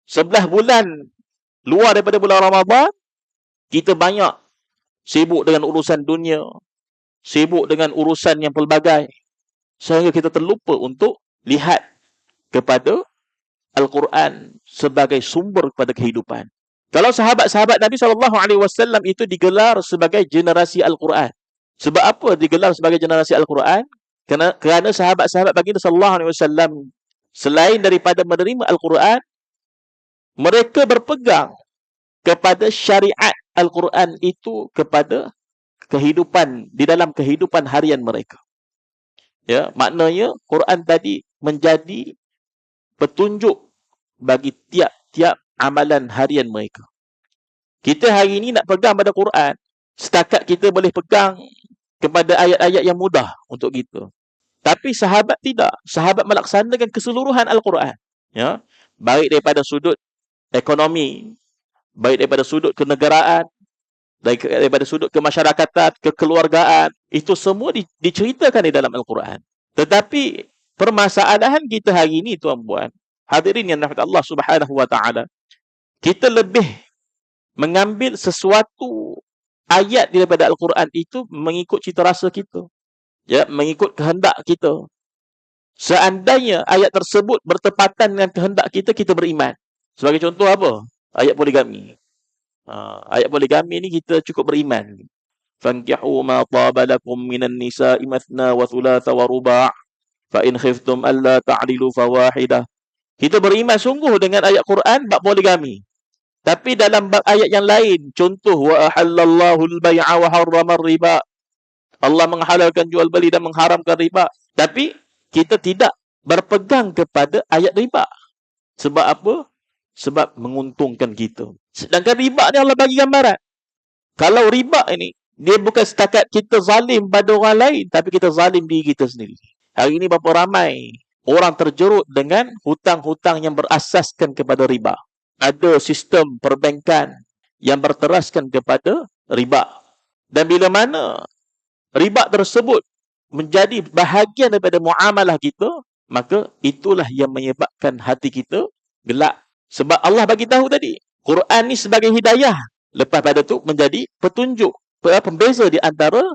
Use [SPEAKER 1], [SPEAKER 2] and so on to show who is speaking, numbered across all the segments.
[SPEAKER 1] 11 bulan luar daripada bulan Ramadan, kita banyak sibuk dengan urusan dunia, sibuk dengan urusan yang pelbagai, sehingga kita terlupa untuk lihat kepada Al-Quran sebagai sumber kepada kehidupan. Kalau sahabat-sahabat Nabi SAW itu digelar sebagai generasi Al-Quran. Sebab apa digelar sebagai generasi Al-Quran? Kerana sahabat-sahabat baginda SAW selain daripada menerima Al-Quran, mereka berpegang kepada syariat Al-Quran itu kepada kehidupan, di dalam kehidupan harian mereka. Ya, maknanya Quran tadi menjadi petunjuk bagi tiap-tiap amalan harian mereka. Kita hari ini nak pegang pada Quran, setakat kita boleh pegang kepada ayat-ayat yang mudah untuk kita. Tapi sahabat tidak. Sahabat melaksanakan keseluruhan Al-Quran. Ya, baik daripada sudut ekonomi, baik daripada sudut kenegaraan, daripada sudut kemasyarakatan, kekeluargaan, itu semua diceritakan di dalam Al-Quran. Tetapi permasalahan kita hari ini, tuan-puan, hadirin yang dirahmati Allah Subhanahu wa taala, kita lebih mengambil sesuatu ayat daripada Al-Quran itu mengikut cita rasa kita. Ya, mengikut kehendak kita. Seandainya ayat tersebut bertepatan dengan kehendak kita, kita beriman. Sebagai contoh apa? Ayat poligami. Ayat poligami ni kita cukup beriman. Fankihu ma taba lakum minan nisa'i mathna wa thulatha wa ruba' fa in khiftum alla ta'dilu fawahidah. Kita beriman sungguh dengan ayat Quran bab poligami. Tapi dalam bab ayat yang lain, contoh wa ahallallahu al-bai'a wa harrama riba. Allah menghalalkan jual beli dan mengharamkan riba. Tapi kita tidak berpegang kepada ayat riba. Sebab apa? Sebab menguntungkan kita. Sedangkan riba ni Allah bagi gambaran. Kalau riba ini, dia bukan setakat kita zalim pada orang lain, tapi kita zalim diri kita sendiri. Hari ini berapa ramai orang terjerut dengan hutang-hutang yang berasaskan kepada riba. Ada sistem perbankan yang berteraskan kepada riba. Dan bila mana riba tersebut menjadi bahagian daripada muamalah kita, maka itulah yang menyebabkan hati kita gelap. Sebab Allah bagi tahu tadi, Quran ni sebagai hidayah. Lepas pada tu menjadi petunjuk, pembeza di antara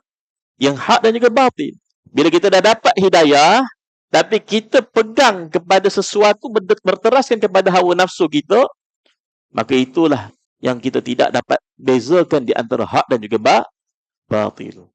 [SPEAKER 1] yang hak dan juga batil. Bila kita dah dapat hidayah, tapi kita pegang kepada sesuatu berteraskan kepada hawa nafsu kita, maka itulah yang kita tidak dapat bezakan di antara hak dan juga batil.